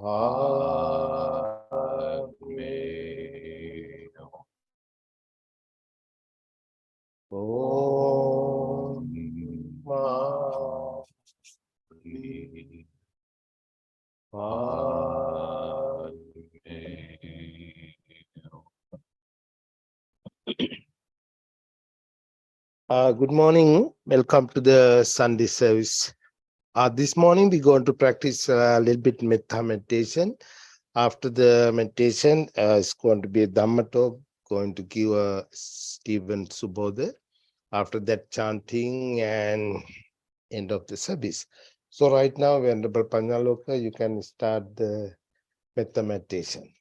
Amen. Om Mani good morning. Welcome to the Sunday service. This morning we're going to practice a little bit meditation. After the meditation, it's going to be a Dhamma Talk, going to give Stephen Subodha. After that, chanting and end of the service. So right now, Venerable Panyaloka, you can start the meditation.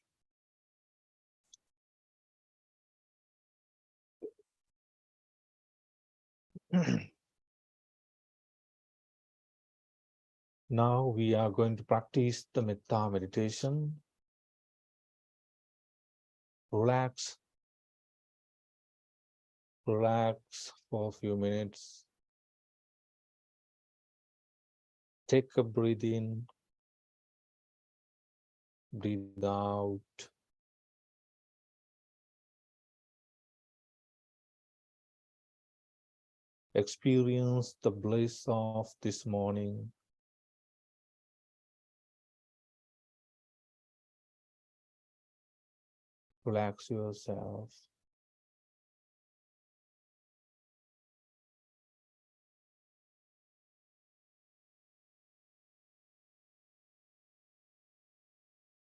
Now we are going to practice the metta meditation. Relax for a few minutes. Take a breath in, breathe out. Experience the bliss of this morning. Relax yourself.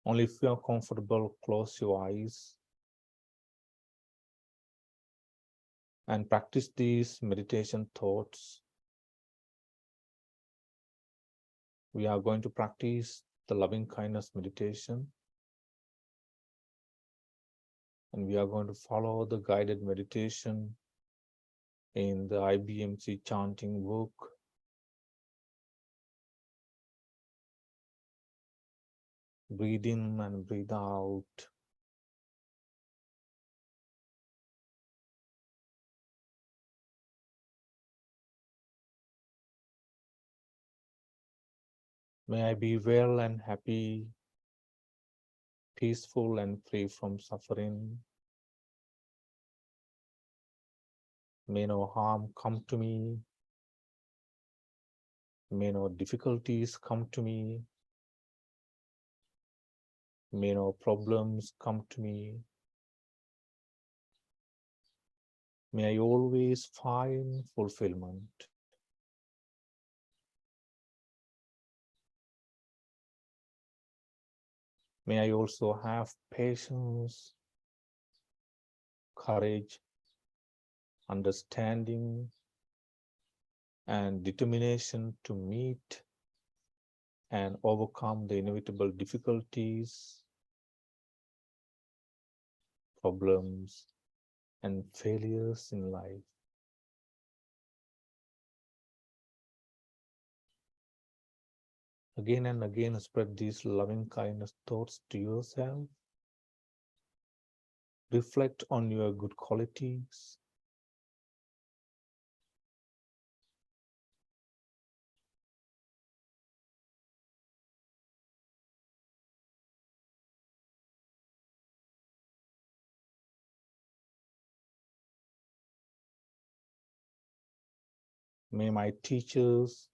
Only if you are comfortable, close your eyes and practice these meditation thoughts. We are going to practice the loving kindness meditation. And we are going to follow the guided meditation in the IBMC chanting book. Breathe in and breathe out. May I be well and happy, peaceful and free from suffering. May no harm come to me. May no difficulties come to me. May no problems come to me. May I always find fulfillment. May I also have patience, courage, understanding, and determination to meet and overcome the inevitable difficulties, problems, and failures in life. Again and again, spread these loving kindness thoughts to yourself. Reflect on your good qualities. May my teachers,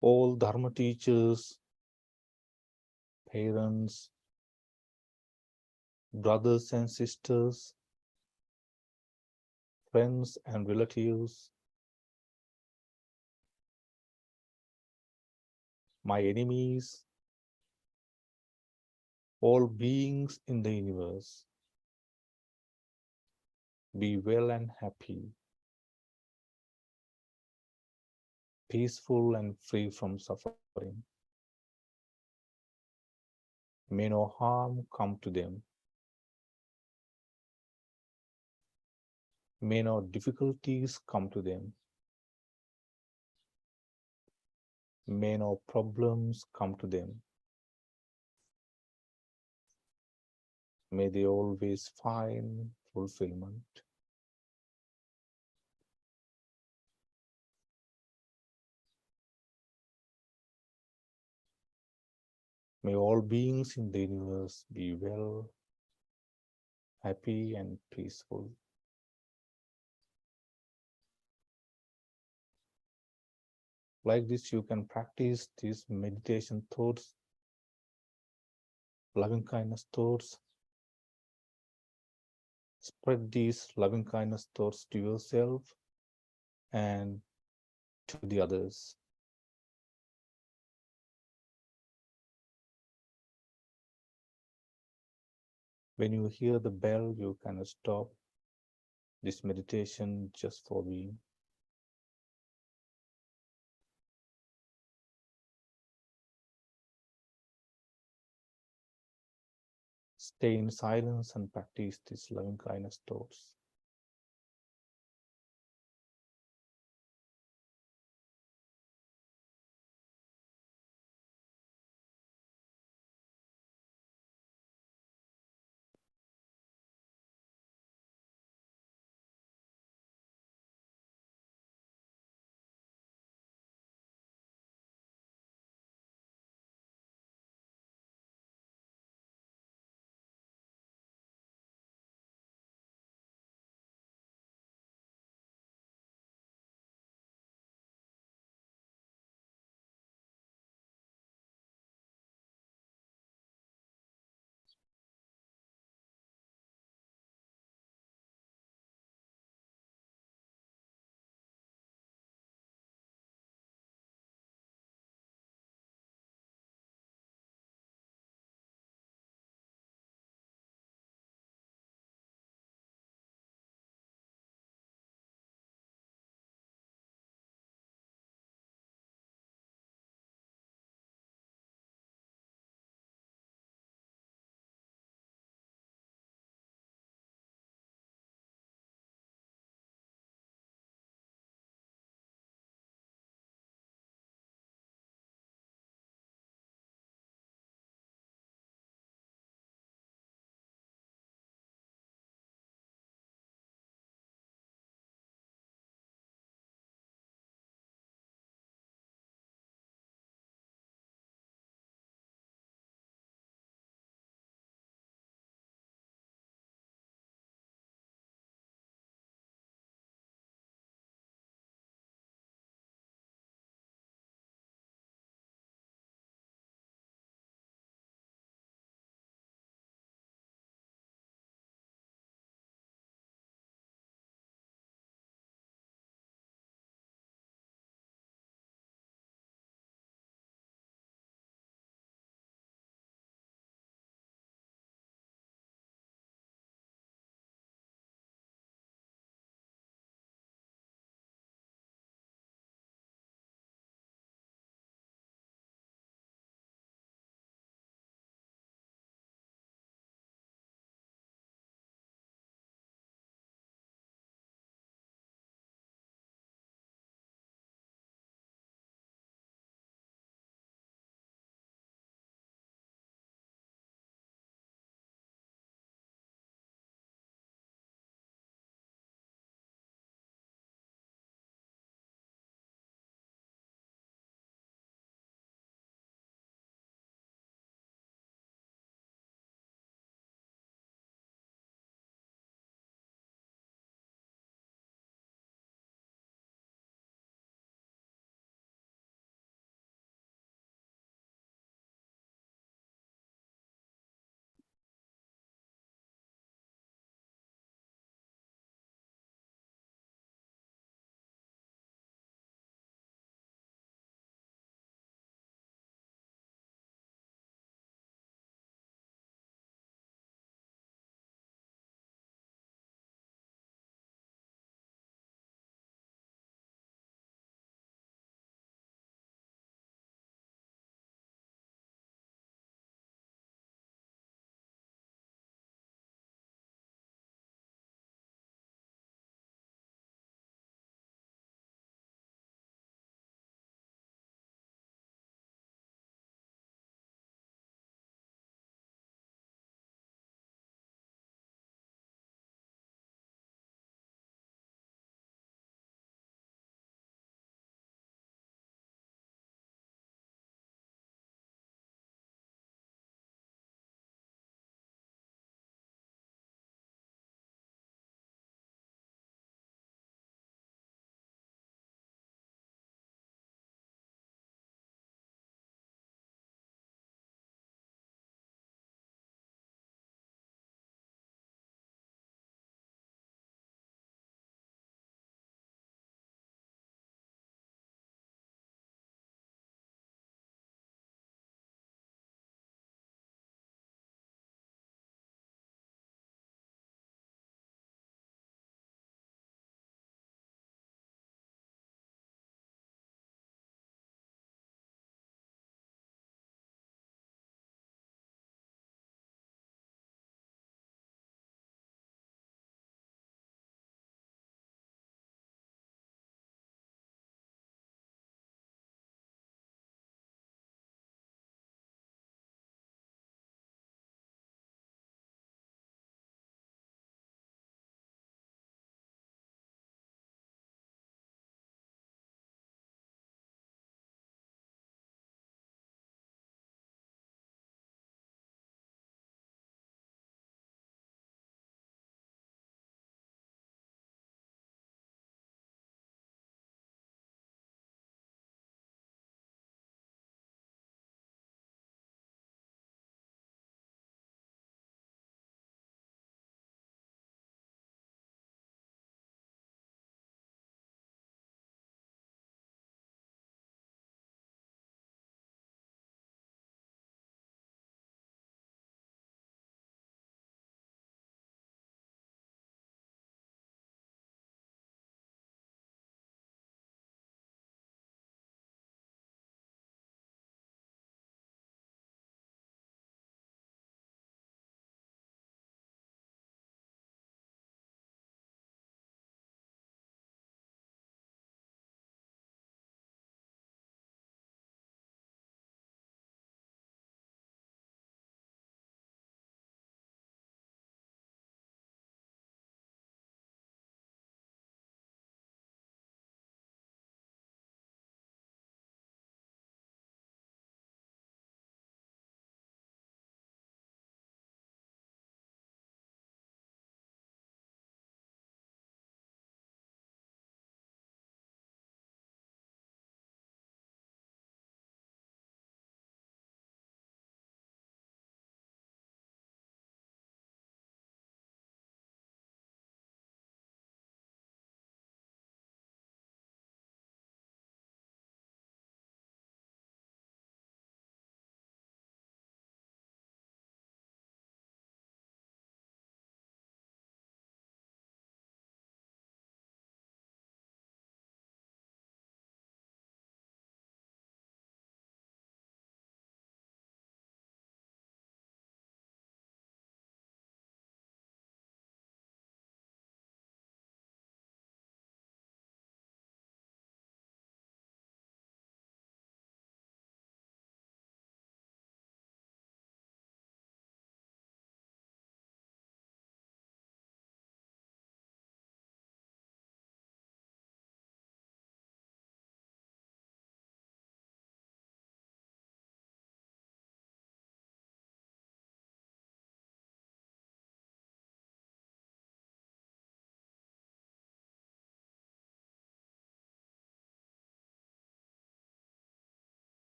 all Dharma teachers, parents, brothers and sisters, friends and relatives, my enemies, all beings in the universe, be well and happy, peaceful and free from suffering. May no harm come to them. May no difficulties come to them. May no problems come to them. May they always find fulfillment. May all beings in the universe be well, happy, and peaceful. Like this, you can practice these meditation thoughts, loving kindness thoughts. Spread these loving kindness thoughts to yourself and to the others. When you hear the bell, you can stop this meditation just for being. Stay in silence and practice these loving kindness thoughts.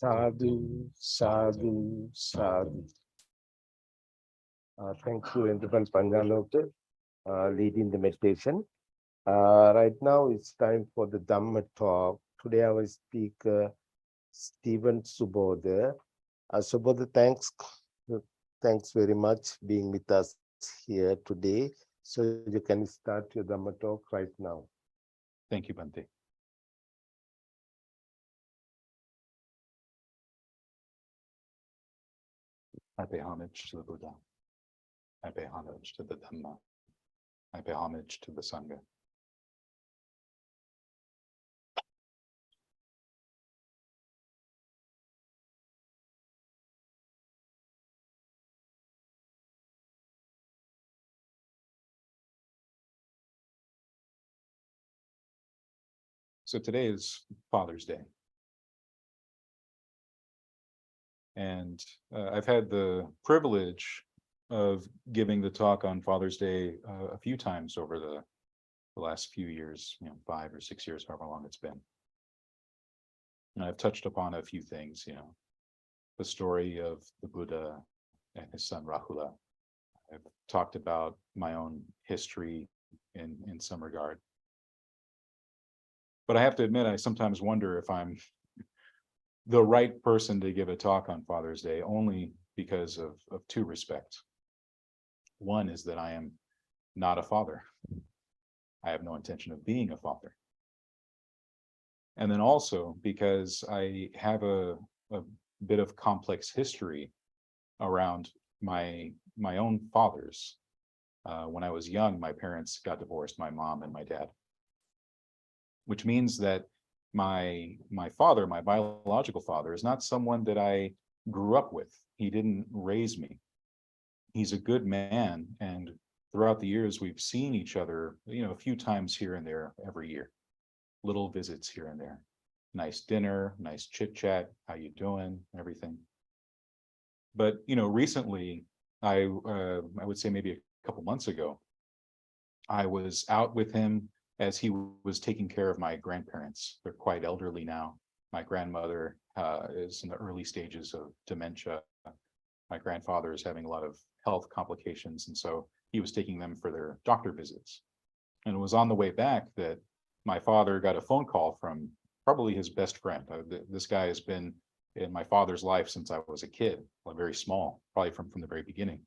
Sadhu, sadhu, sadhu. Thank you, Indra Panjalote, leading the meditation. Right now, it's time for the Dhamma Talk. Today, our speaker, Stephen Subodha. Subodha, thanks very much being with us here today. So you can start your Dhamma Talk right now. Thank you, Bhante. I pay homage to the Buddha. I pay homage to the Dhamma. I pay homage to the Sangha. So today is Father's Day. And I've had the privilege of giving the talk on Father's Day a few times over the last few years, 5 or 6 years, however long it's been. And I've touched upon a few things, the story of the Buddha and his son Rahula. I've talked about my own history in some regard. But I have to admit, I sometimes wonder if I'm the right person to give a talk on Father's Day, only because of two respects. One is that I am not a father. I have no intention of being a father. And then also because I have a bit of complex history around my own fathers. When I was young, my parents got divorced, my mom and my dad, which means that my father, my biological father, is not someone that I grew up with. He didn't raise me. He's a good man, and throughout the years we've seen each other, a few times here and there every year, little visits here and there, nice dinner, nice chit chat, how you doing, everything. But recently, I would say maybe a couple months ago, I was out with him as he was taking care of my grandparents. They're quite elderly now. My grandmother is in the early stages of dementia. My grandfather is having a lot of health complications, and so he was taking them for their doctor visits. And it was on the way back that my father got a phone call from probably his best friend. This guy has been in my father's life since I was a kid, very small, probably from the very beginning.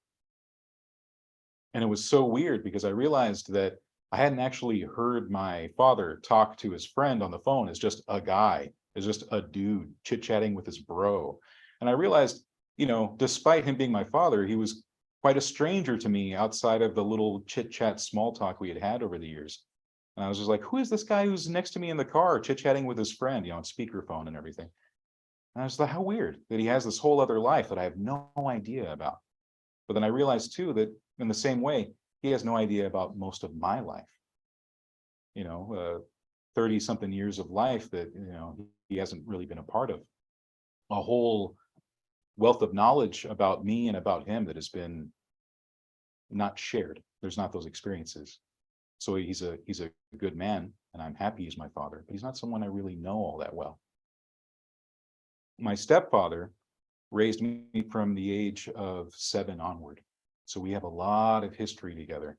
And it was so weird because I realized that I hadn't actually heard my father talk to his friend on the phone as just a guy, as just a dude chit-chatting with his bro. And I realized, despite him being my father, he was quite a stranger to me outside of the little chit-chat small talk we had over the years. And I was just like, who is this guy who's next to me in the car chit-chatting with his friend, on speakerphone and everything? And I was like, how weird that he has this whole other life that I have no idea about. But then I realized too that in the same way, he has no idea about most of my life. 30 something years of life that, he hasn't really been a part of. A whole wealth of knowledge about me and about him that has been not shared. There's not those experiences. So he's a good man, and I'm happy he's my father, but he's not someone I really know all that well. My stepfather raised me from the age of 7 onward. So we have a lot of history together.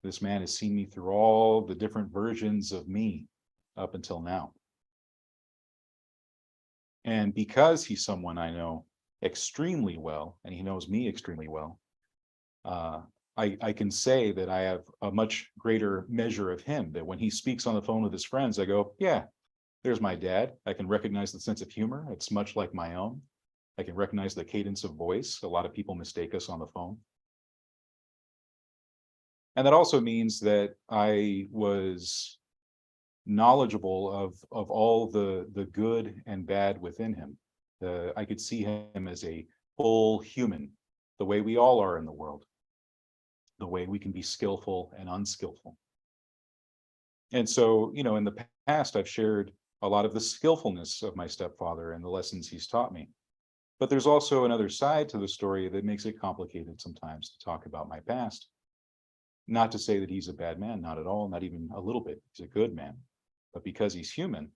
This man has seen me through all the different versions of me up until now. And because he's someone I know extremely well, and he knows me extremely well, I can say that I have a much greater measure of him, that when he speaks on the phone with his friends, I go, yeah, there's my dad. I can recognize the sense of humor. It's much like my own. I can recognize the cadence of voice. A lot of people mistake us on the phone. And that also means that I was knowledgeable of all the good and bad within him. I could see him as a full human, the way we all are in the world, the way we can be skillful and unskillful. And so, in the past, I've shared a lot of the skillfulness of my stepfather and the lessons he's taught me. But there's also another side to the story that makes it complicated sometimes to talk about my past. Not to say that he's a bad man, not at all, not even a little bit. He's a good man. But because he's human,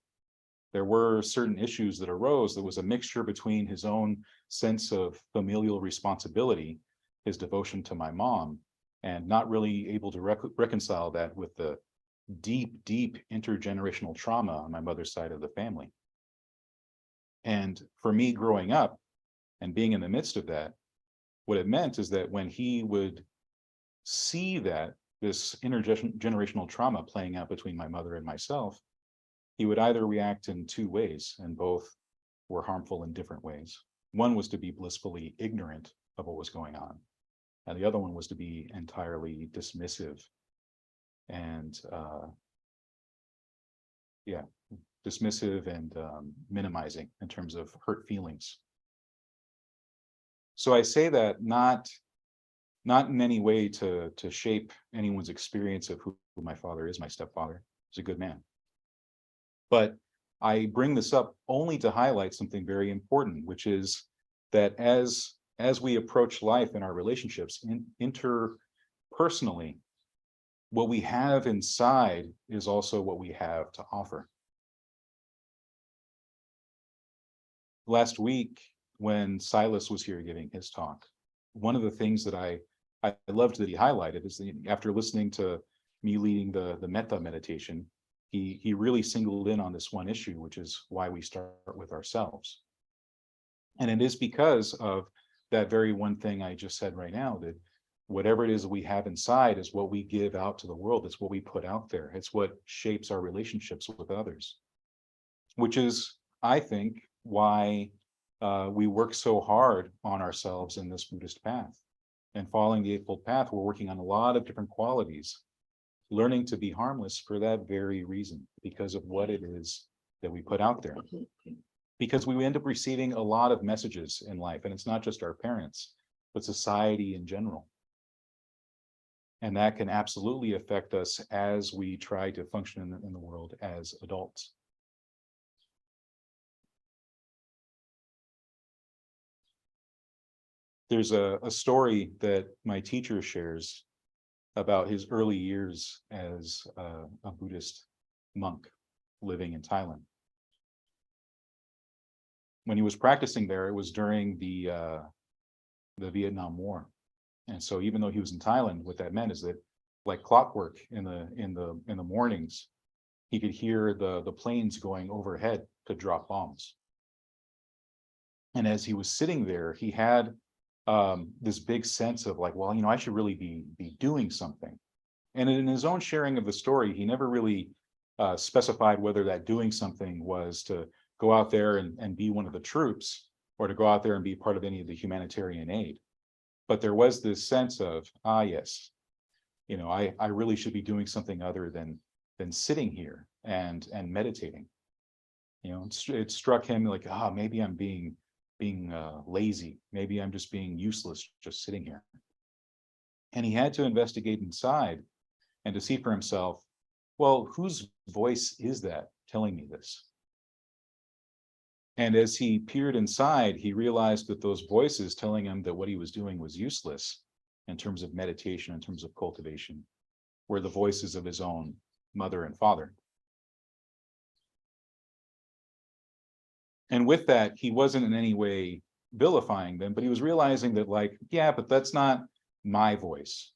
there were certain issues that arose. There was a mixture between his own sense of familial responsibility, his devotion to my mom, and not really able to reconcile that with the deep, deep intergenerational trauma on my mother's side of the family. And for me growing up and being in the midst of that, what it meant is that when he would see that this intergenerational trauma playing out between my mother and myself, he would either react in two ways, and both were harmful in different ways. One was to be blissfully ignorant of what was going on, and the other one was to be entirely dismissive and dismissive and minimizing in terms of hurt feelings. So I say that not in any way to shape anyone's experience of who my father is. My stepfather is a good man. But I bring this up only to highlight something very important, which is that as we approach life in our relationships, interpersonally, what we have inside is also what we have to offer. Last week, when Silas was here giving his talk, one of the things that I loved that he highlighted is that after listening to me leading the metta meditation, he really singled in on this one issue, which is why we start with ourselves. And it is because of that very one thing I just said right now, that whatever it is we have inside is what we give out to the world. It's what we put out there. It's what shapes our relationships with others, which is, I think, why we work so hard on ourselves in this Buddhist path. And following the Eightfold Path, we're working on a lot of different qualities, learning to be harmless for that very reason, because of what it is that we put out there. Because we end up receiving a lot of messages in life, and it's not just our parents, but society in general. And that can absolutely affect us as we try to function in the world as adults. There's a story that my teacher shares about his early years as a Buddhist monk living in Thailand. When he was practicing there, it was during the Vietnam War. And so even though he was in Thailand, what that meant is that, like clockwork, in the mornings, he could hear the planes going overhead to drop bombs. And as he was sitting there, he had this big sense of like, well, I should really be doing something. And in his own sharing of the story, he never really specified whether that doing something was to go out there and be one of the troops, or to go out there and be part of any of the humanitarian aid. But there was this sense of, yes, I really should be doing something other than sitting here and meditating. It struck him like, maybe I'm being lazy. Maybe I'm just being useless, just sitting here. And he had to investigate inside and to see for himself, well, whose voice is that telling me this? And as he peered inside, he realized that those voices telling him that what he was doing was useless in terms of meditation, in terms of cultivation, were the voices of his own mother and father. And with that, he wasn't in any way vilifying them, but he was realizing that, like, yeah, but that's not my voice.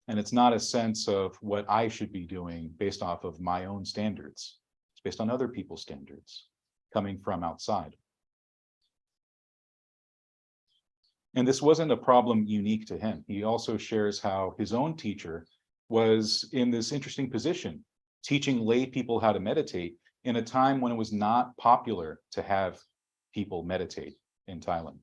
And it's not a sense of what I should be doing based off of my own standards. It's based on other people's standards coming from outside. And this wasn't a problem unique to him. He also shares how his own teacher was in this interesting position, teaching lay people how to meditate in a time when it was not popular to have people meditate in Thailand.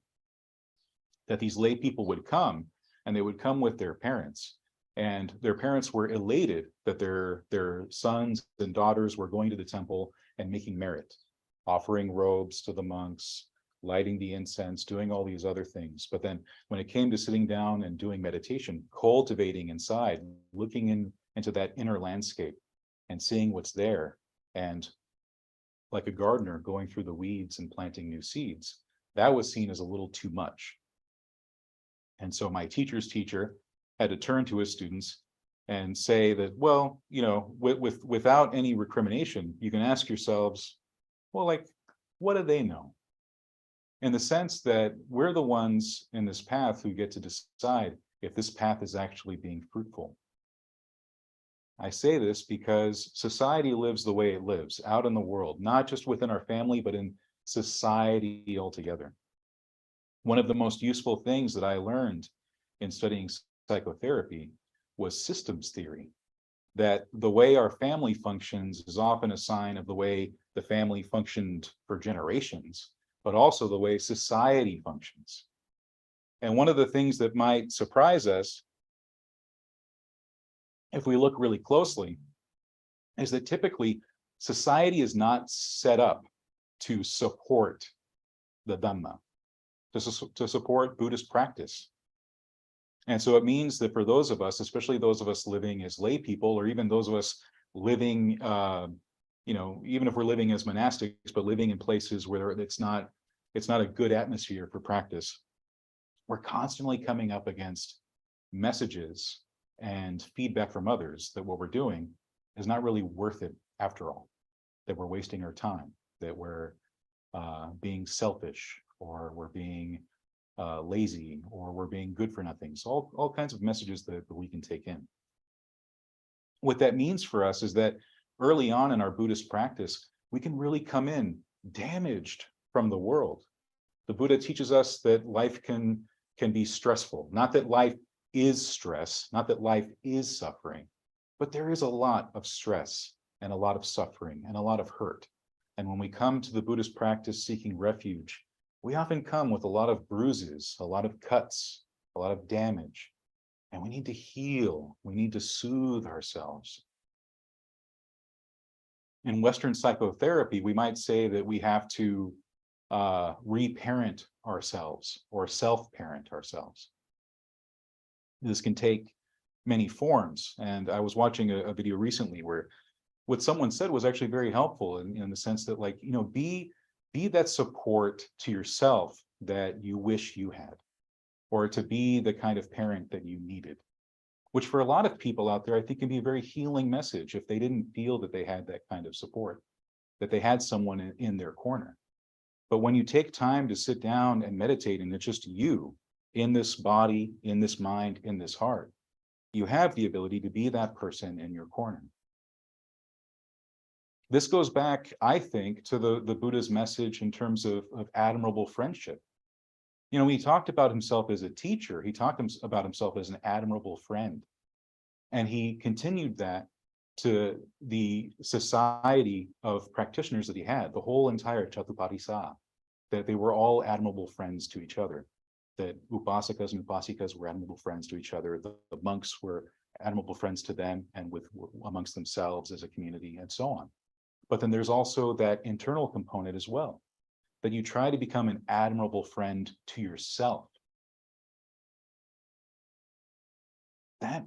That these lay people would come, and they would come with their parents, and their parents were elated that their sons and daughters were going to the temple and making merit, offering robes to the monks, lighting the incense, doing all these other things. But then when it came to sitting down and doing meditation, cultivating inside, looking into that inner landscape and seeing what's there, and like a gardener going through the weeds and planting new seeds, that was seen as a little too much. And so my teacher's teacher had to turn to his students and say that, well, without any recrimination, you can ask yourselves, Well, like, what do they know? In the sense that we're the ones in this path who get to decide if this path is actually being fruitful. I say this because society lives the way it lives out in the world, not just within our family, but in society altogether. One of the most useful things that I learned in studying psychotherapy was systems theory, that the way our family functions is often a sign of the way the family functioned for generations, but also the way society functions. And one of the things that might surprise us, if we look really closely, is that typically society is not set up to support the Dhamma, to support Buddhist practice. And so it means that for those of us, especially those of us living as lay people, or even those of us living, even if we're living as monastics, but living in places where it's not a good atmosphere for practice, we're constantly coming up against messages and feedback from others that what we're doing is not really worth it after all, that we're wasting our time, that we're being selfish, or we're being lazy, or we're being good for nothing. So all kinds of messages that we can take in. What that means for us is that early on in our Buddhist practice, we can really come in damaged from the world. The Buddha teaches us that life can be stressful, not that life is stress, not that life is suffering, but there is a lot of stress and a lot of suffering and a lot of hurt. And when we come to the Buddhist practice seeking refuge, we often come with a lot of bruises, a lot of cuts, a lot of damage, and we need to heal. We need to soothe ourselves. In Western psychotherapy, we might say that we have to reparent ourselves or self-parent ourselves. This can take many forms. And I was watching a video recently where what someone said was actually very helpful in the sense that, like, be that support to yourself that you wish you had, or to be the kind of parent that you needed, which for a lot of people out there, I think can be a very healing message if they didn't feel that they had that kind of support, that they had someone in their corner. But when you take time to sit down and meditate, and it's just you in this body, in this mind, in this heart, you have the ability to be that person in your corner. This goes back, I think, to the Buddha's message in terms of admirable friendship. When he talked about himself as a teacher, he talked about himself as an admirable friend. And he continued that to the society of practitioners that he had, the whole entire Chatuparisa, that they were all admirable friends to each other, that upasakas and upasikas were admirable friends to each other, the monks were admirable friends to them and amongst themselves as a community, and so on. But then there's also that internal component as well, that you try to become an admirable friend to yourself. That,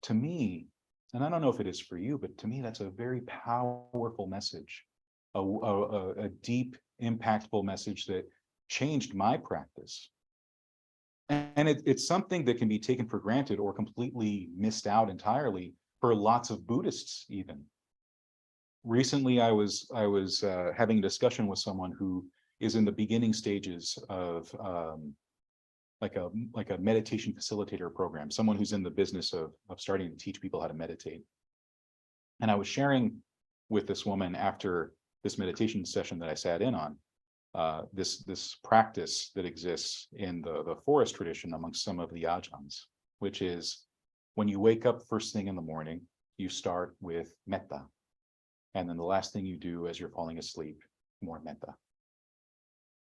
to me, and I don't know if it is for you, but to me, that's a very powerful message, a deep, impactful message that changed my practice. And it's something that can be taken for granted or completely missed out entirely for lots of Buddhists even. Recently, I was having a discussion with someone who is in the beginning stages of like a meditation facilitator program, someone who's in the business of starting to teach people how to meditate. And I was sharing with this woman after this meditation session that I sat in on, this practice that exists in the forest tradition amongst some of the ajahns, which is when you wake up first thing in the morning, you start with metta. And then the last thing you do as you're falling asleep, more metta.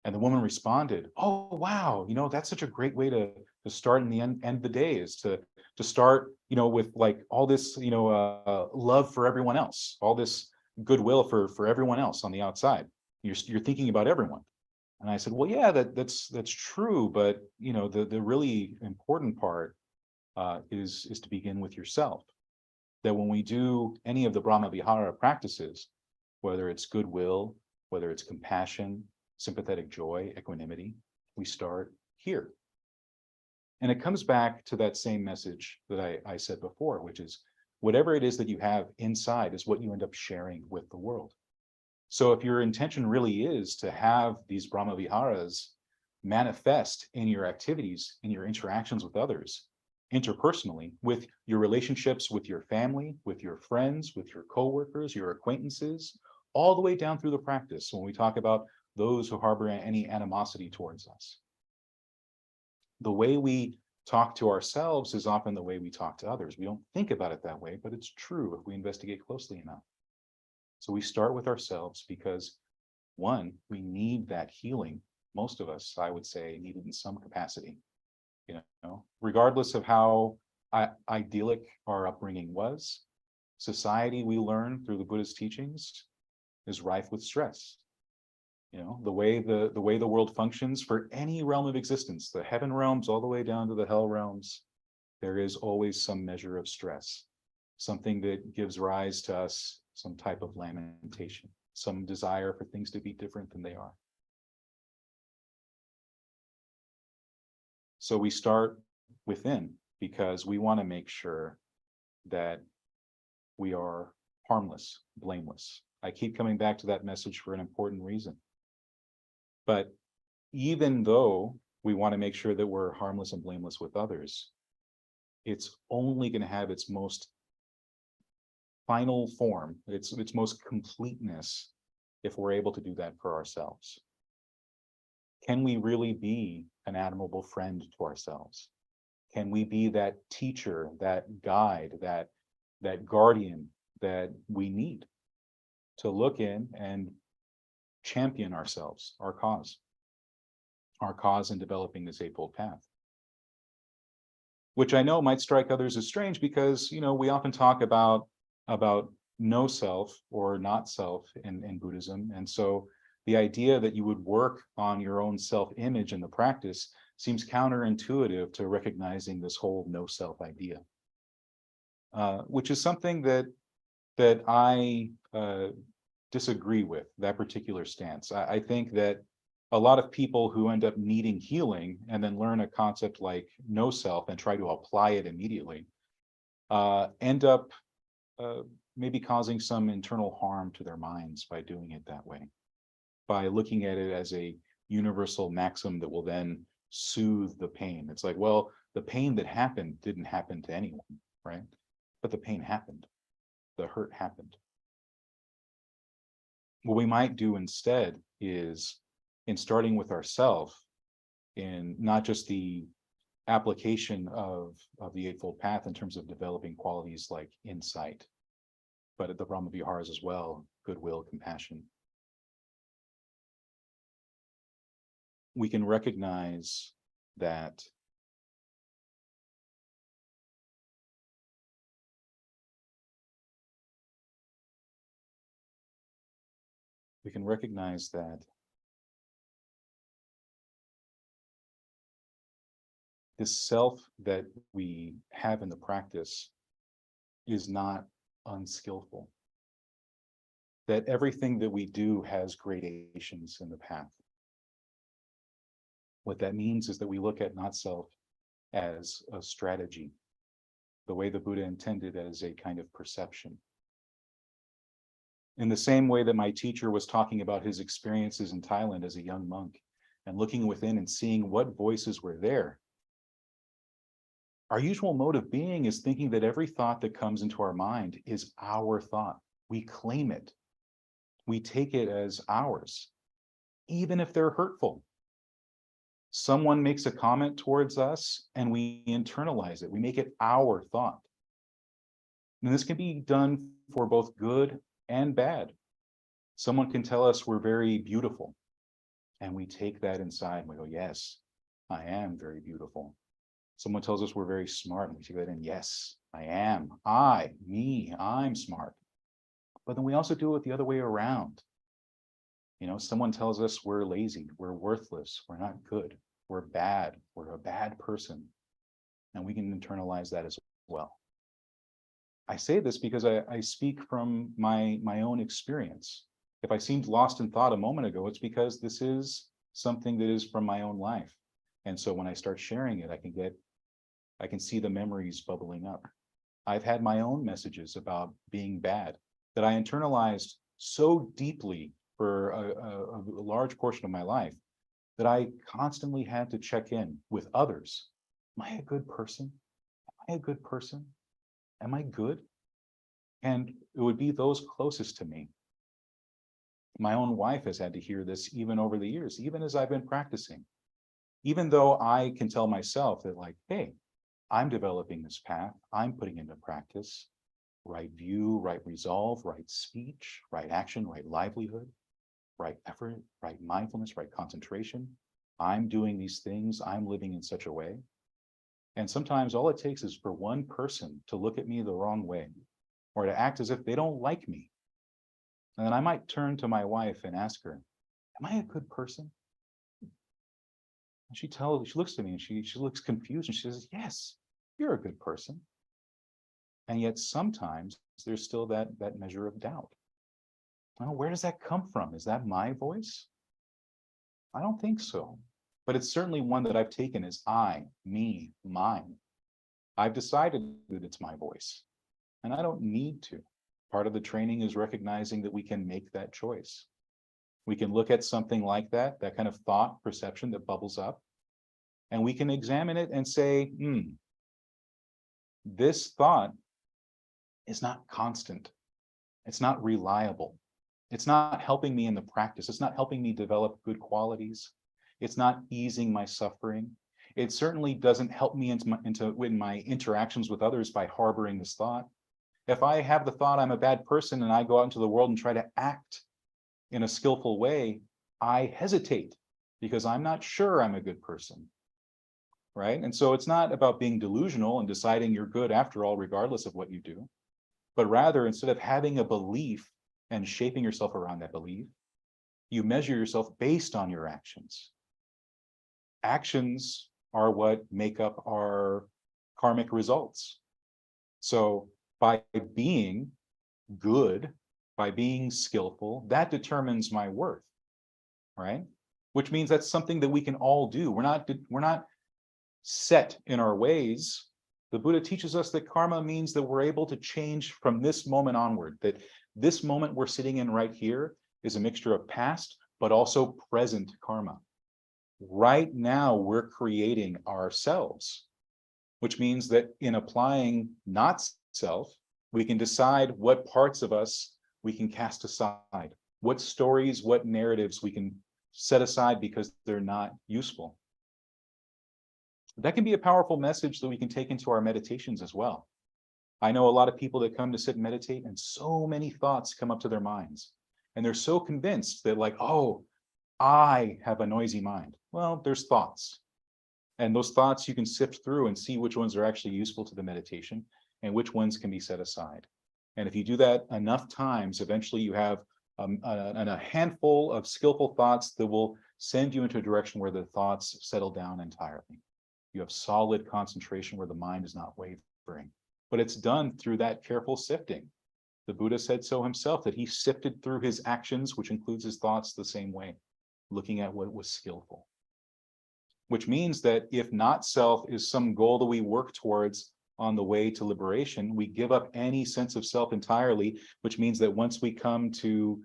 And the woman responded, "Oh, wow, that's such a great way to start in the end of the day, is to start, with like all this, love for everyone else, all this goodwill for everyone else on the outside. You're thinking about everyone." And I said, "Well, yeah, that's true, but the really important part is to begin with yourself. That when we do any of the Brahma Vihara practices, whether it's goodwill, whether it's compassion, sympathetic joy, equanimity, we start here." And it comes back to that same message that I said before, which is whatever it is that you have inside is what you end up sharing with the world. So if your intention really is to have these Brahma Viharas manifest in your activities, in your interactions with others, interpersonally, with your relationships with your family, with your friends, with your coworkers, your acquaintances, all the way down through the practice when we talk about those who harbor any animosity towards us. The way we talk to ourselves is often the way we talk to others. We don't think about it that way, but it's true if we investigate closely enough. So we start with ourselves because, one, we need that healing. Most of us, I would say, need it in some capacity. Regardless of how idyllic our upbringing was, society, we learn through the Buddha's teachings, is rife with stress. The way the world functions for any realm of existence, the heaven realms all the way down to the hell realms, there is always some measure of stress, something that gives rise to us some type of lamentation, some desire for things to be different than they are. So we start within because we want to make sure that we are harmless, blameless. I keep coming back to that message for an important reason. But even though we want to make sure that we're harmless and blameless with others, it's only going to have its most final form, its most completeness, if we're able to do that for ourselves. Can we really be an admirable friend to ourselves? Can we be that teacher, that guide, that guardian that we need to look in and champion ourselves, our cause in developing this Eightfold Path? Which I know might strike others as strange because, we often talk about no self or not self in Buddhism. And so the idea that you would work on your own self-image in the practice seems counterintuitive to recognizing this whole no self idea, which is something that I disagree with, that particular stance. I think that a lot of people who end up needing healing and then learn a concept like no self and try to apply it immediately end up maybe causing some internal harm to their minds by doing it that way, by looking at it as a universal maxim that will then soothe the pain. It's like, well, the pain that happened didn't happen to anyone, right? But the pain happened, the hurt happened. What we might do instead is, in starting with ourselves, in not just the application of the Eightfold Path in terms of developing qualities like insight, but at the Brahma Viharas as well, goodwill, compassion, we can recognize that this self that we have in the practice is not unskillful, that everything that we do has gradations in the path. What that means is that we look at not self as a strategy, the way the Buddha intended as a kind of perception. In the same way that my teacher was talking about his experiences in Thailand as a young monk and looking within and seeing what voices were there, our usual mode of being is thinking that every thought that comes into our mind is our thought. We claim it. We take it as ours, even if they're hurtful. Someone makes a comment towards us and we internalize it. We make it our thought. And this can be done for both good and bad. Someone can tell us we're very beautiful, and we take that inside and we go, yes, I am very beautiful. Someone tells us we're very smart, and we take that in, yes, I am. I'm smart. But then we also do it the other way around. Someone tells us we're lazy, we're worthless, we're not good, we're bad, we're a bad person. And we can internalize that as well. I say this because I speak from my own experience. If I seemed lost in thought a moment ago, it's because this is something that is from my own life. And so when I start sharing it, I can see the memories bubbling up. I've had my own messages about being bad that I internalized so deeply for a large portion of my life that I constantly had to check in with others. Am I a good person? Am I a good person? Am I good? And it would be those closest to me. My own wife has had to hear this even over the years, even as I've been practicing. Even though I can tell myself that, like, hey, I'm developing this path, I'm putting into practice right view, right resolve, right speech, right action, right livelihood, right effort, right mindfulness, right concentration. I'm doing these things, I'm living in such a way. And sometimes all it takes is for one person to look at me the wrong way or to act as if they don't like me. And then I might turn to my wife and ask her, am I a good person? And she looks at me and she looks confused and she says, yes, you're a good person. And yet sometimes there's still that measure of doubt. Well, where does that come from? Is that my voice? I don't think so. But it's certainly one that I've taken as I, me, mine. I've decided that it's my voice, and I don't need to. Part of the training is recognizing that we can make that choice. We can look at something like that kind of thought, perception that bubbles up, and we can examine it and say, this thought is not constant. It's not reliable. It's not helping me in the practice. It's not helping me develop good qualities. It's not easing my suffering. It certainly doesn't help me in my interactions with others by harboring this thought. If I have the thought I'm a bad person and I go out into the world and try to act in a skillful way, I hesitate because I'm not sure I'm a good person, right? And so it's not about being delusional and deciding you're good after all, regardless of what you do, but rather instead of having a belief and shaping yourself around that belief, you measure yourself based on your actions. Actions are what make up our karmic results. So by being good, by being skillful, that determines my worth, right? Which means that's something that we can all do. We're not set in our ways. The Buddha teaches us that karma means that we're able to change from this moment onward, that this moment we're sitting in right here is a mixture of past, but also present karma. Right now, we're creating ourselves, which means that in applying not self, we can decide what parts of us we can cast aside, what stories, what narratives we can set aside because they're not useful. That can be a powerful message that we can take into our meditations as well. I know a lot of people that come to sit and meditate and so many thoughts come up to their minds. And they're so convinced that, like, oh, I have a noisy mind. Well, there's thoughts. And those thoughts you can sift through and see which ones are actually useful to the meditation and which ones can be set aside. And if you do that enough times, eventually you have a handful of skillful thoughts that will send you into a direction where the thoughts settle down entirely. You have solid concentration where the mind is not wavering. But it's done through that careful sifting. The Buddha said so himself, that he sifted through his actions, which includes his thoughts, the same way, looking at what was skillful. Which means that if not self is some goal that we work towards on the way to liberation, we give up any sense of self entirely, which means that once we come to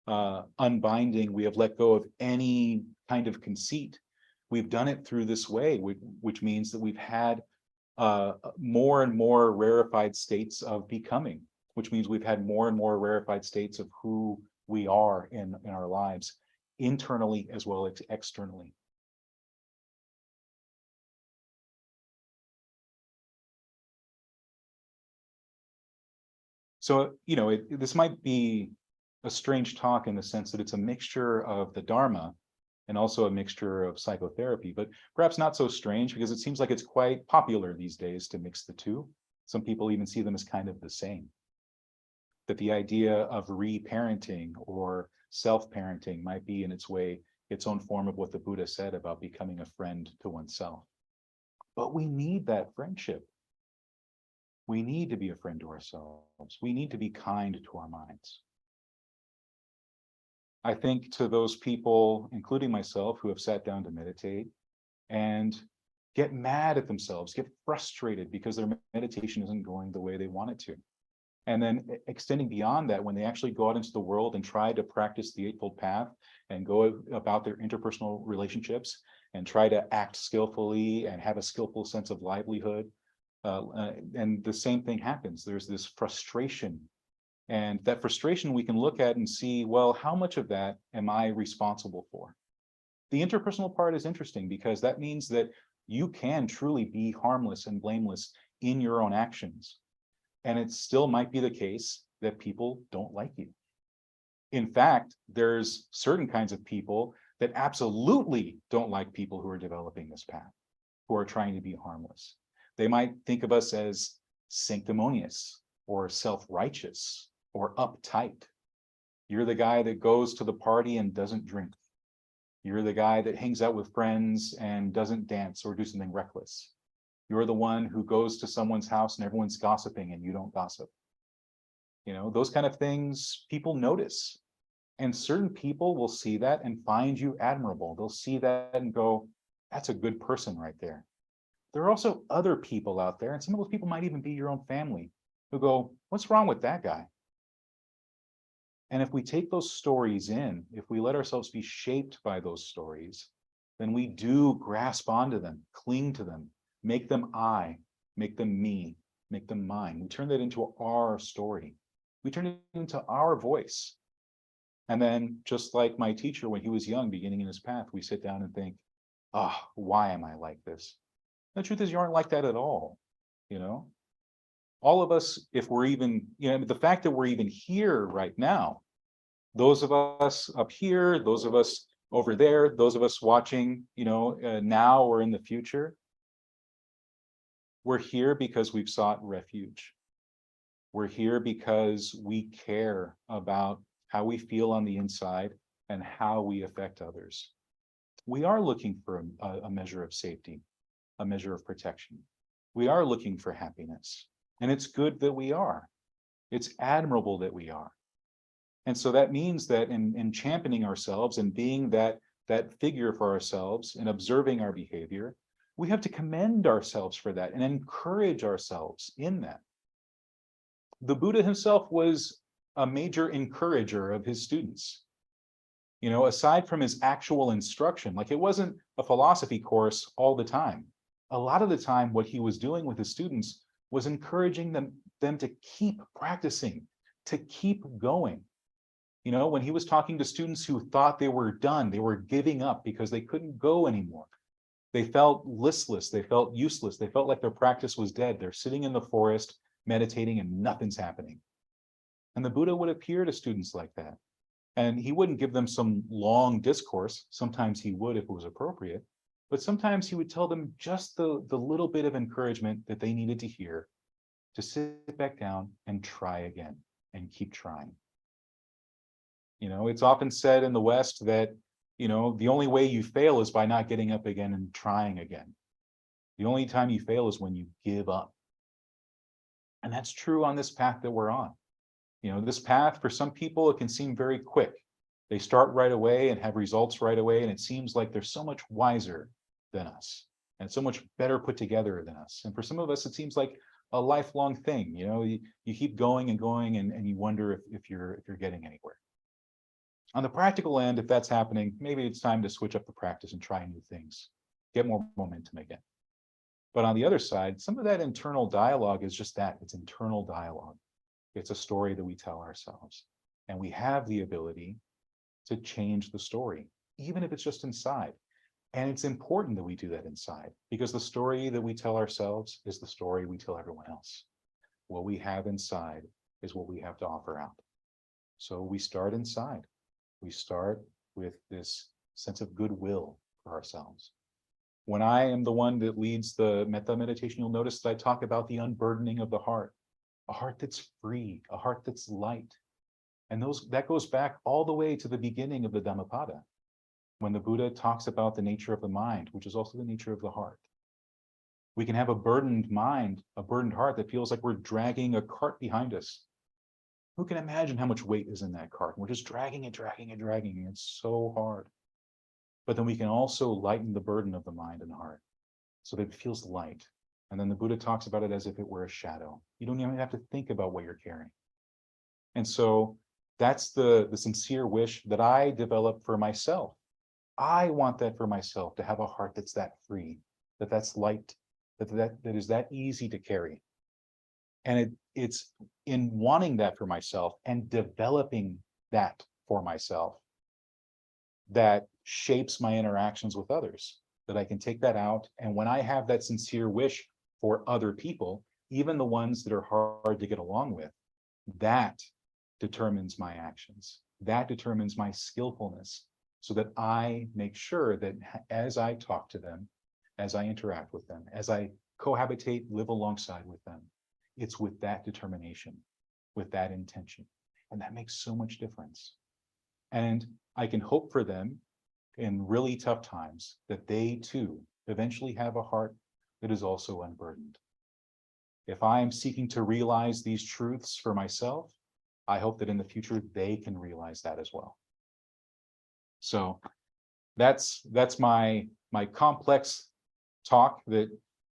unbinding, we have let go of any kind of conceit. We've done it through this way, which means that we've had more and more rarefied states of becoming, which means we've had more and more rarefied states of who we are in our lives, internally as well as externally. So, this might be a strange talk in the sense that it's a mixture of the Dharma and also a mixture of psychotherapy, but perhaps not so strange because it seems like it's quite popular these days to mix the two. Some people even see them as kind of the same. That the idea of re-parenting or self-parenting might be in its way, its own form of what the Buddha said about becoming a friend to oneself. But we need that friendship. We need to be a friend to ourselves. We need to be kind to our minds. I think to those people, including myself, who have sat down to meditate and get mad at themselves, get frustrated because their meditation isn't going the way they want it to. And then extending beyond that, when they actually go out into the world and try to practice the Eightfold Path and go about their interpersonal relationships and try to act skillfully and have a skillful sense of livelihood. And the same thing happens. There's this frustration. And that frustration we can look at and see, well, how much of that am I responsible for? The interpersonal part is interesting because that means that you can truly be harmless and blameless in your own actions. And it still might be the case that people don't like you. In fact, there's certain kinds of people that absolutely don't like people who are developing this path, who are trying to be harmless. They might think of us as sanctimonious or self-righteous or uptight. You're the guy that goes to the party and doesn't drink. You're the guy that hangs out with friends and doesn't dance or do something reckless. You're the one who goes to someone's house and everyone's gossiping and you don't gossip. You know, those kind of things people notice. And certain people will see that and find you admirable. They'll see that and go, that's a good person right there. There are also other people out there, and some of those people might even be your own family, who go, what's wrong with that guy? And if we take those stories in, if we let ourselves be shaped by those stories, then we do grasp onto them, cling to them, make them I, make them me, make them mine. We turn that into our story. We turn it into our voice. And then, just like my teacher when he was young, beginning in his path, we sit down and think, why am I like this? The truth is, you aren't like that at all. You know, all of us, if we're even, the fact that we're even here right now, those of us up here, those of us over there, those of us watching, now or in the future, we're here because we've sought refuge. We're here because we care about how we feel on the inside and how we affect others. We are looking for a measure of safety, a measure of protection. We are looking for happiness, and it's good that we are. It's admirable that we are. And so that means that in championing ourselves and being that figure for ourselves and observing our behavior, we have to commend ourselves for that and encourage ourselves in that. The Buddha himself was a major encourager of his students. Aside from his actual instruction, like it wasn't a philosophy course all the time. A lot of the time, what he was doing with his students was encouraging them to keep practicing, to keep going. When he was talking to students who thought they were done, they were giving up because they couldn't go anymore. They felt listless, they felt useless, they felt like their practice was dead. They're sitting in the forest, meditating, and nothing's happening. And the Buddha would appear to students like that. And he wouldn't give them some long discourse. Sometimes he would if it was appropriate, but sometimes he would tell them just the little bit of encouragement that they needed to hear to sit back down and try again and keep trying. It's often said in the West that, the only way you fail is by not getting up again and trying again. The only time you fail is when you give up. And that's true on this path that we're on. This path, for some people, it can seem very quick. They start right away and have results right away, and it seems like they're so much wiser than us and so much better put together than us. And for some of us, it seems like a lifelong thing. You keep going and going, and you wonder if you're getting anywhere. On the practical end, if that's happening, maybe it's time to switch up the practice and try new things, get more momentum again. But on the other side, some of that internal dialogue is just that. It's internal dialogue. It's a story that we tell ourselves. And we have the ability to change the story, even if it's just inside. And it's important that we do that inside, because the story that we tell ourselves is the story we tell everyone else. What we have inside is what we have to offer out. So we start inside. We start with this sense of goodwill for ourselves. When I am the one that leads the metta meditation, you'll notice that I talk about the unburdening of the heart, a heart that's free, a heart that's light. And that goes back all the way to the beginning of the Dhammapada, when the Buddha talks about the nature of the mind, which is also the nature of the heart. We can have a burdened mind, a burdened heart that feels like we're dragging a cart behind us. Who can imagine how much weight is in that cart? We're just dragging it, and it's so hard. But then we can also lighten the burden of the mind and heart so that it feels light. And then the Buddha talks about it as if it were a shadow. You don't even have to think about what you're carrying. And so that's the sincere wish that I develop for myself. I want that for myself, to have a heart that's that free, that's light, that is that easy to carry. And it's in wanting that for myself and developing that for myself that shapes my interactions with others, that I can take that out. And when I have that sincere wish for other people, even the ones that are hard to get along with, that determines my actions. That determines my skillfulness, so that I make sure that as I talk to them, as I interact with them, as I cohabitate, live alongside with them, it's with that determination, with that intention. And that makes so much difference. And I can hope for them in really tough times that they too eventually have a heart that is also unburdened. If I am seeking to realize these truths for myself, I hope that in the future they can realize that as well. So that's my complex talk that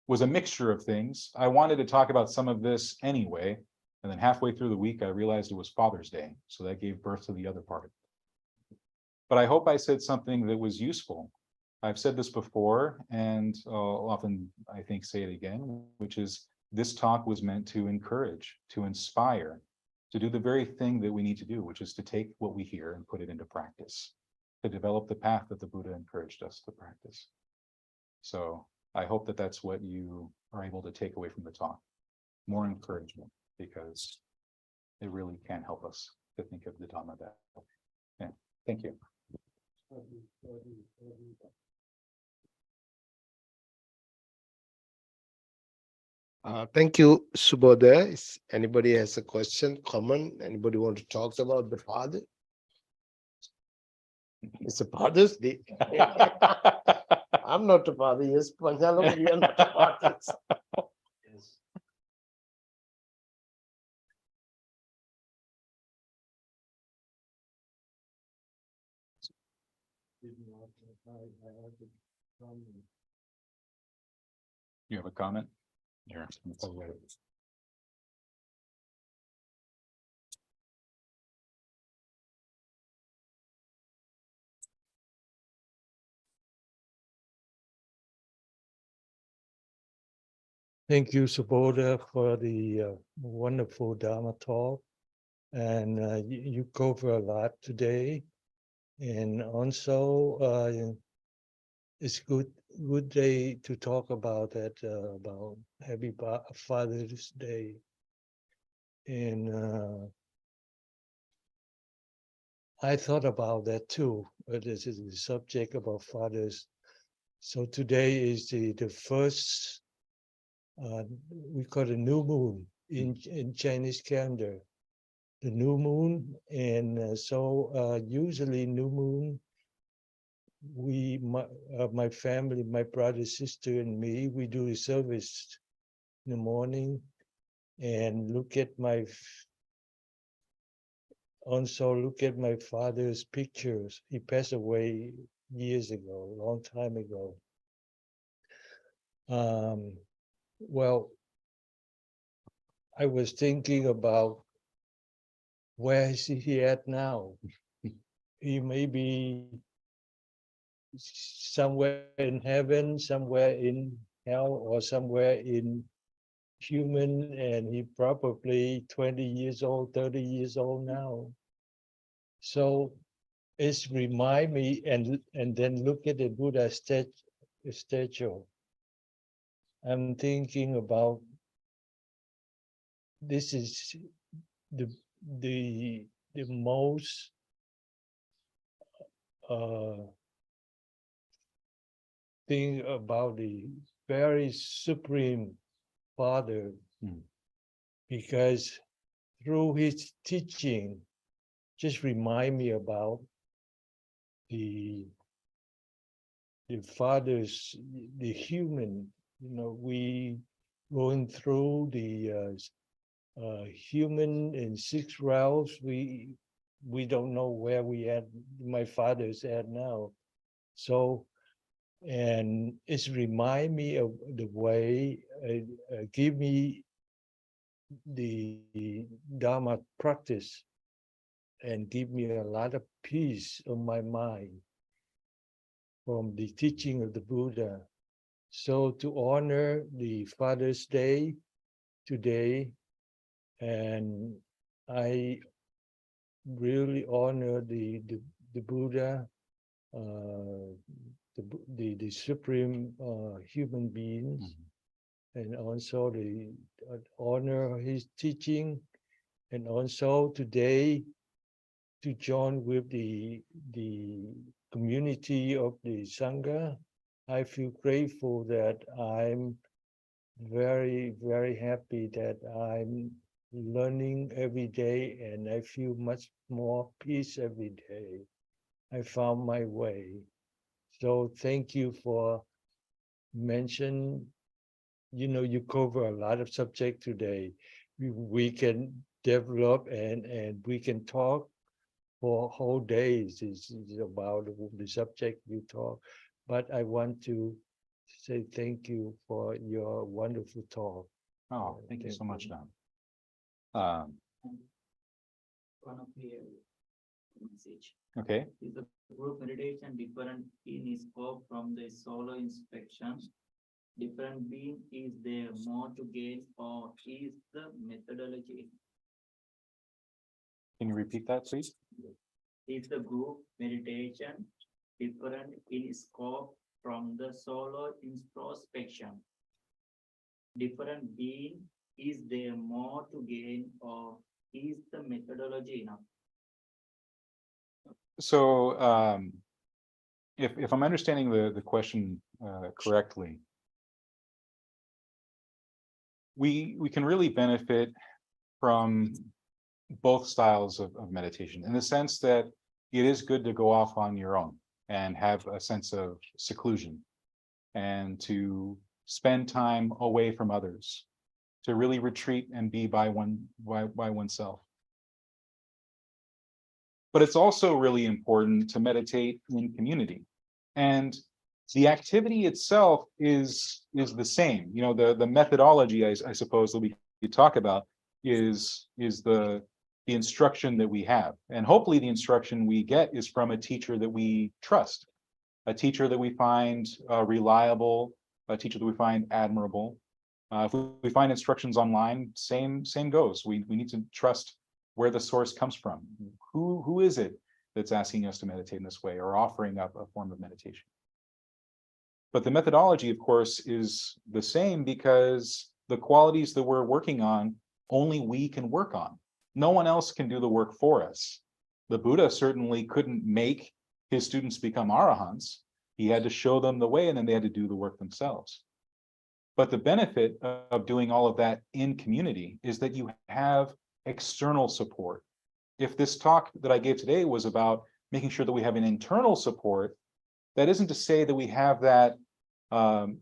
was a mixture of things. I wanted to talk about some of this anyway, and then halfway through the week I realized it was Father's Day, so that gave birth to the other part. But I hope I said something that was useful. I've said this before, and I'll often, I think, say it again, which is this talk was meant to encourage, to inspire, to do the very thing that we need to do, which is to take what we hear and put it into practice, to develop the path that the Buddha encouraged us to practice. So I hope that that's what you are able to take away from the talk. More encouragement, because it really can help us to think of the Dhamma that way. Yeah, thank you. Thank you, Subodha. If anybody has a question, comment, anybody want to talk about the father? It's a Father's Day. I'm not a father. Yes, Panjalam, we are not a fathers. Yes. You have a comment? Here. Thank you, Subodha, for the wonderful Dhamma talk. And you cover a lot today. And also, it's good day to talk about that, about Happy Father's Day. And I thought about that too. This is the subject about fathers. So today is the first, we call it new moon in Chinese calendar. The new moon, and so usually new moon, my family, my brother, sister, and me, we do a service in the morning, and look at my father's pictures. He passed away years ago, a long time ago. Well, I was thinking about where is he at now? He may be somewhere in heaven, somewhere in hell, or somewhere in human, and he probably 20 years old, 30 years old now. So it's remind me, and then look at the Buddha statue. I'm thinking about this is the most thing about the very supreme Father, because through his teaching, just remind me about the fathers, the human. We going through the human in 6 realms. We don't know where my father's at now. So And it's remind me of the way, give me the Dharma practice and give me a lot of peace on my mind from the teaching of the Buddha. So to honor the Father's Day today, and I really honor the Buddha, the supreme human beings, and also the honor his teaching, and also today to join with the community of the Sangha. I feel grateful that I'm very, very happy that I'm learning every day, and I feel much more peace every day. I found my way. So thank you for mention. You cover a lot of subject today. We can develop and we can talk for whole days. Is about the subject you talk. But I want to say thank you for your wonderful talk. Oh, thank you so much, Don. One of the message Okay. is the group meditation different in scope from the solo inspection. Different being is there more to gain, or is the methodology? Can you repeat that, please? Is the group meditation different in scope from the solo introspection? Different being is there more to gain, or is the methodology enough? So if I'm understanding the question correctly, we can really benefit from both styles of meditation, in the sense that it is good to go off on your own and have a sense of seclusion and to spend time away from others, to really retreat and be by oneself. But it's also really important to meditate in community. And the activity itself is the same. The methodology, I suppose, that we could talk about is the instruction that we have. And hopefully the instruction we get is from a teacher that we trust, a teacher that we find reliable, a teacher that we find admirable. If we find instructions online, same goes. We need to trust where the source comes from. Who is it that's asking us to meditate in this way or offering up a form of meditation? But the methodology, of course, is the same, because the qualities that we're working on, only we can work on. No one else can do the work for us. The Buddha certainly couldn't make his students become arahants. He had to show them the way, and then they had to do the work themselves. But the benefit of doing all of that in community is that you have external support. If this talk that I gave today was about making sure that we have an internal support, that isn't to say that we have that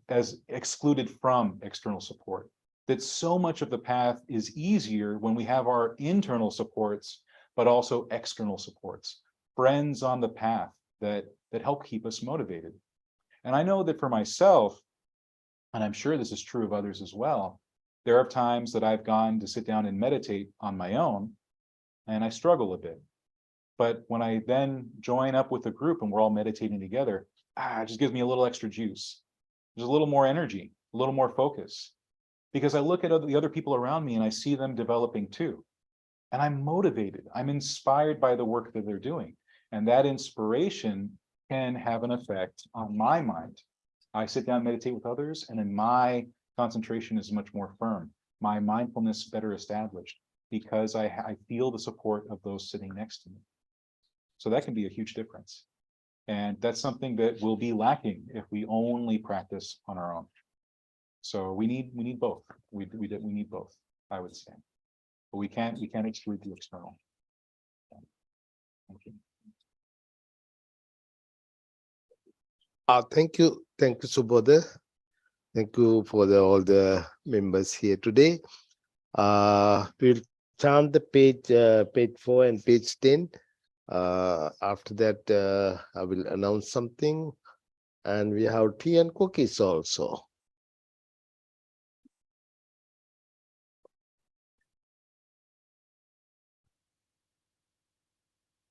as excluded from external support. That so much of the path is easier when we have our internal supports, but also external supports, friends on the path that help keep us motivated. And I know that for myself, and I'm sure this is true of others as well, there are times that I've gone to sit down and meditate on my own, and I struggle a bit. But when I then join up with a group and we're all meditating together, it just gives me a little extra juice. There's a little more energy, a little more focus, because I look at the other people around me and I see them developing too. And I'm motivated, I'm inspired by the work that they're doing. And that inspiration can have an effect on my mind. I sit down and meditate with others, and then my concentration is much more firm, my mindfulness better established, because I feel the support of those sitting next to me. So that can be a huge difference. And that's something that will be lacking if we only practice on our own. So we need both. We need both, I would say. But we can't exclude the external. Thank you. Thank you, Subodha. Thank you for all the members here today. We'll chant the page 4 and page 10. After that, I will announce something. And we have tea and cookies also.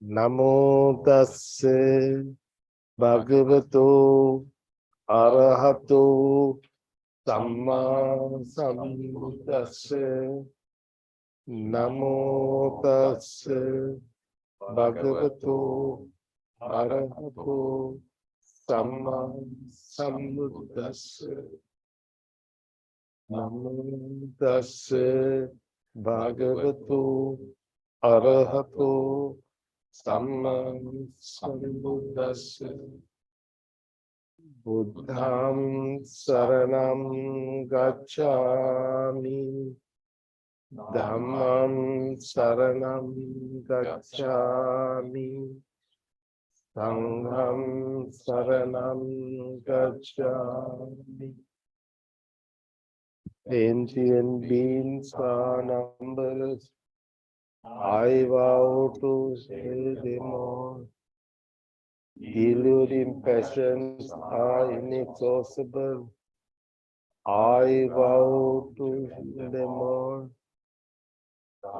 Namo tassa bhagavato arahato samma sambuddhassa. Namo tassa bhagavato arahato samma sambuddhassa. Namo tassa bhagavato arahato samma sambuddhassa. Buddham saranam gacchami. Dhammam saranam gacchami. Sangham saranam gacchami. Sentient beings are numberless. I vow to heal them all. Deluding passions are inexhaustible. I vow to heal them all.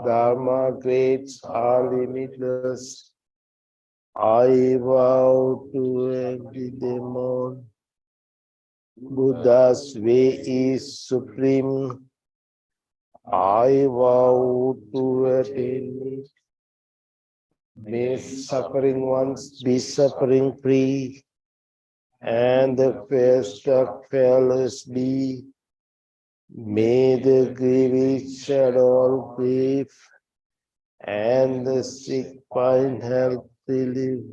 Dharma grades are limitless. I vow to empty them all. Buddha's way is supreme. I vow to attain it. May suffering ones be suffering free, and the fear-struck fearlessly. May the grieving shed all grief, and the sick find health relief.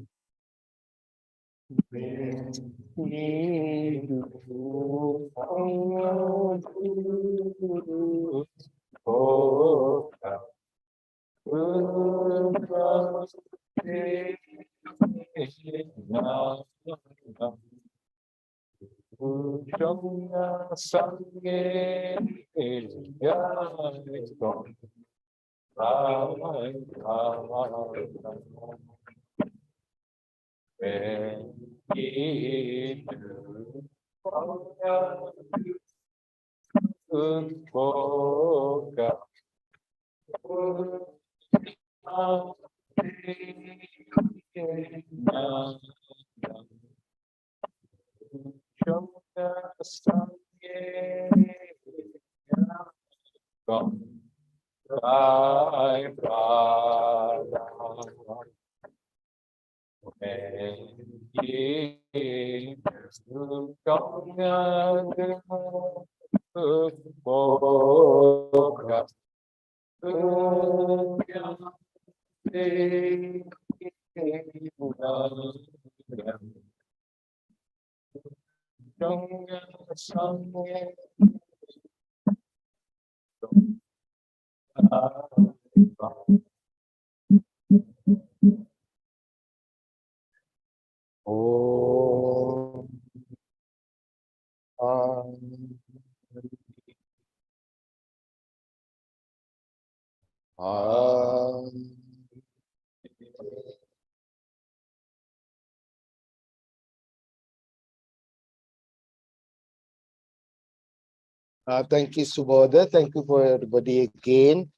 Thank you, Subodha. Thank you for everybody again.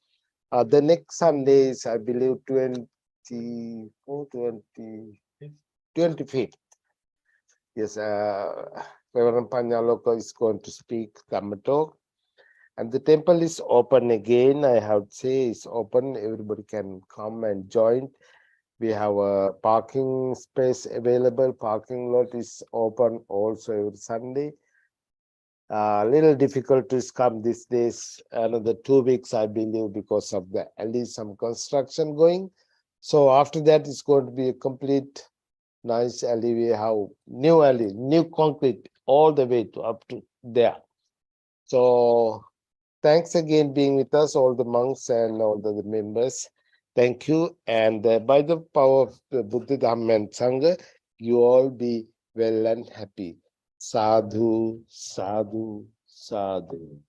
The next Sunday is, I believe, 25th. Yes, Reverend Panyaloka is going to speak Dhamma Talk. And the temple is open again. I have to say it's open. Everybody can come and join. We have a parking space available. Parking lot is open also every Sunday. A little difficult to come these days, another 2 weeks, I believe, because of the at least some construction going. So after that, it's going to be a complete nice alley. We have new alley, new concrete all the way to up to there. So thanks again being with us, all the monks and all the members. Thank you. And by the power of the Buddha, Dhamma and Sangha, you all be well and happy. Sadhu, sadhu, sadhu.